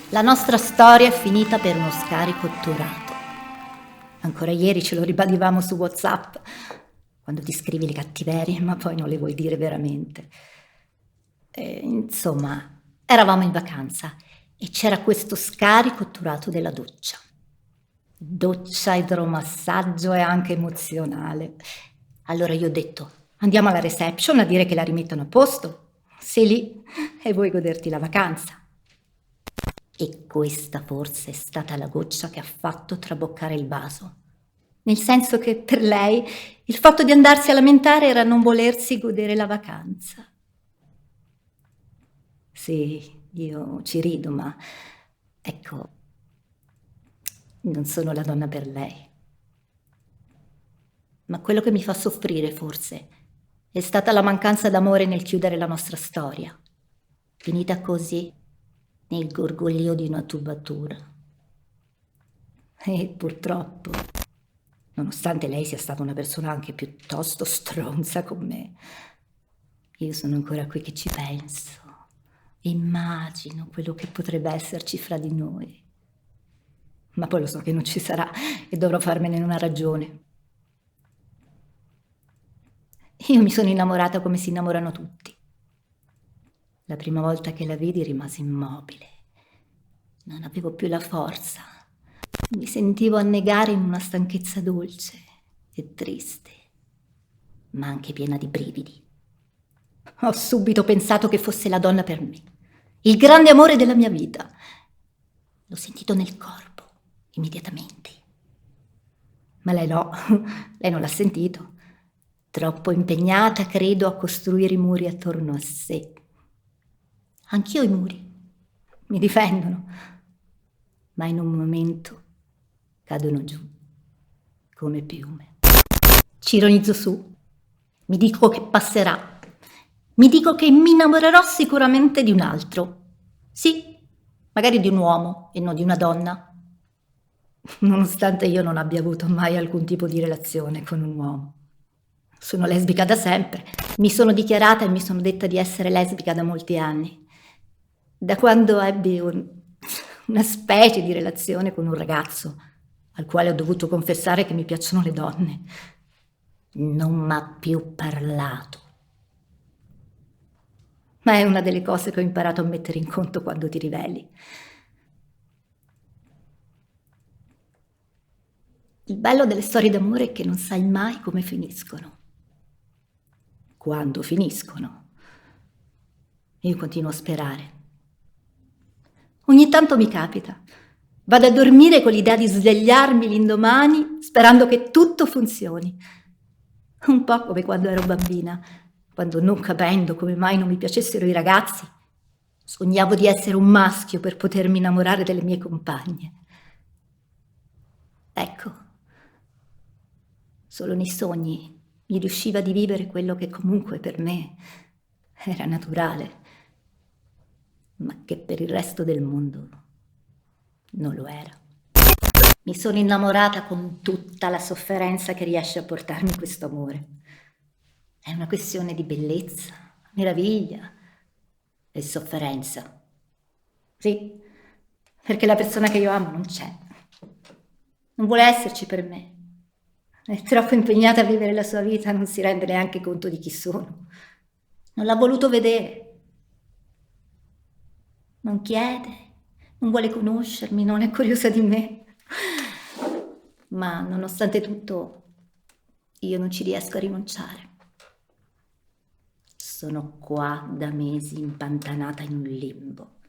La nostra storia è finita per uno scarico otturato. Ancora ieri ce lo ribadivamo su WhatsApp, quando ti scrivi le cattiverie, ma poi non le vuoi dire veramente. Insomma, eravamo in vacanza e c'era questo scarico otturato della doccia. Doccia, idromassaggio e anche emozionale. Allora io ho detto, andiamo alla reception a dire che la rimettono a posto. Sei lì e vuoi goderti la vacanza. E questa forse è stata la goccia che ha fatto traboccare il vaso. Nel senso che per lei il fatto di andarsi a lamentare era non volersi godere la vacanza. Sì, io ci rido, ma ecco, non sono la donna per lei. Ma quello che mi fa soffrire, forse, è stata la mancanza d'amore nel chiudere la nostra storia, finita così, nel gorgoglio di una tubatura. E purtroppo, nonostante lei sia stata una persona anche piuttosto stronza con me, io sono ancora qui che ci penso, immagino quello che potrebbe esserci fra di noi. Ma poi lo so che non ci sarà e dovrò farmene una ragione. Io mi sono innamorata come si innamorano tutti. La prima volta che la vidi rimasi immobile. Non avevo più la forza. Mi sentivo annegare in una stanchezza dolce e triste, ma anche piena di brividi. Ho subito pensato che fosse la donna per me, il grande amore della mia vita. L'ho sentito nel corpo, immediatamente. Ma lei no, lei non l'ha sentito. Troppo impegnata, credo, a costruire i muri attorno a sé. Anch'io i muri mi difendono, ma in un momento cadono giù come piume. Ci ironizzo su, mi dico che passerà, mi dico che mi innamorerò sicuramente di un altro. Sì, magari di un uomo e non di una donna, nonostante io non abbia avuto mai alcun tipo di relazione con un uomo. Sono lesbica da sempre, mi sono dichiarata e mi sono detta di essere lesbica da molti anni, da quando ebbi una specie di relazione con un ragazzo al quale ho dovuto confessare che mi piacciono le donne. Non m'ha più parlato. Ma è una delle cose che ho imparato a mettere in conto quando ti riveli. Il bello delle storie d'amore è che non sai mai come finiscono. Quando finiscono. Io continuo a sperare. Ogni tanto mi capita. Vado a dormire con l'idea di svegliarmi l'indomani sperando che tutto funzioni. Un po' come quando ero bambina, quando non capendo come mai non mi piacessero i ragazzi, sognavo di essere un maschio per potermi innamorare delle mie compagne. Ecco, solo nei sogni mi riusciva di vivere quello che comunque per me era naturale, ma che per il resto del mondo non lo era. Mi sono innamorata con tutta la sofferenza che riesce a portarmi questo amore. È una questione di bellezza, meraviglia e sofferenza. Sì, perché la persona che io amo non c'è. Non vuole esserci per me. È troppo impegnata a vivere la sua vita, non si rende neanche conto di chi sono. Non l'ha voluto vedere. Non chiede, non vuole conoscermi, non è curiosa di me. Ma nonostante tutto, io non ci riesco a rinunciare. Sono qua da mesi impantanata in un limbo,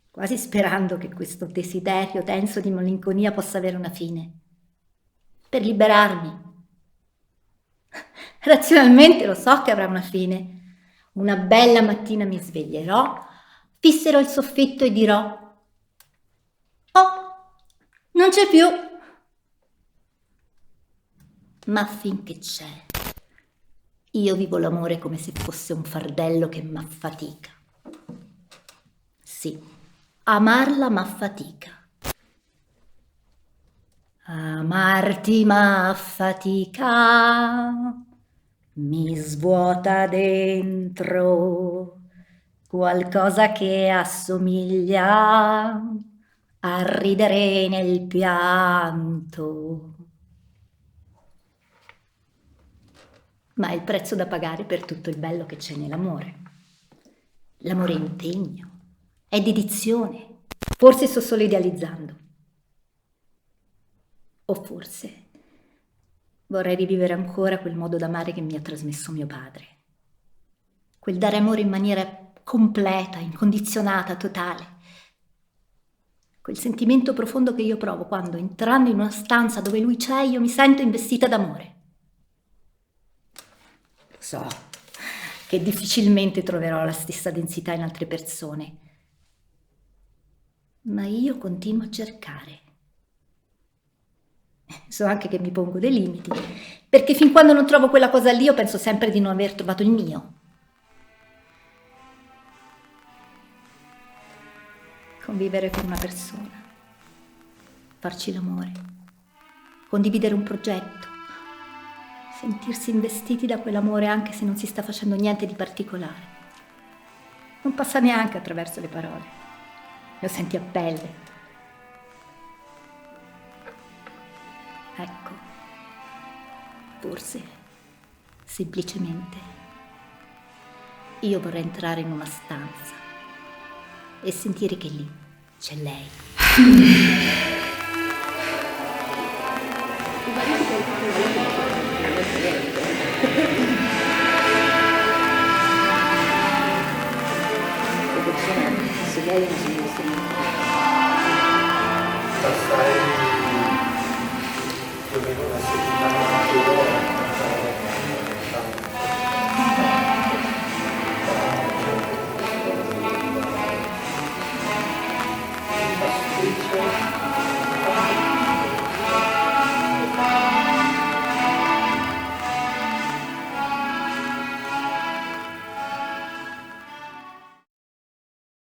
quasi sperando che questo desiderio denso di malinconia possa avere una fine, per liberarmi. Razionalmente lo so che avrà una fine. Una bella mattina mi sveglierò, fisserò il soffitto e dirò: oh, non c'è più. Ma finché c'è, io vivo l'amore come se fosse un fardello che m'affatica. Sì, amarla m'affatica. Amarti m'affatica, mi svuota dentro qualcosa che assomiglia a ridere nel pianto. Ma è il prezzo da pagare per tutto il bello che c'è nell'amore. L'amore è impegno, è dedizione. Forse sto solo idealizzando. O forse vorrei rivivere ancora quel modo d'amare che mi ha trasmesso mio padre. Quel dare amore in maniera completa, incondizionata, totale. Quel sentimento profondo che io provo quando, entrando in una stanza dove lui c'è, io mi sento investita d'amore. So che difficilmente troverò la stessa densità in altre persone, ma io continuo a cercare. So anche che mi pongo dei limiti, perché fin quando non trovo quella cosa lì io penso sempre di non aver trovato il mio. Convivere con una persona, farci l'amore, condividere un progetto, sentirsi investiti da quell'amore anche se non si sta facendo niente di particolare. Non passa neanche attraverso le parole, lo senti a pelle. Ecco, forse, semplicemente, io vorrei entrare in una stanza e sentire che lì c'è lei. Se lei non si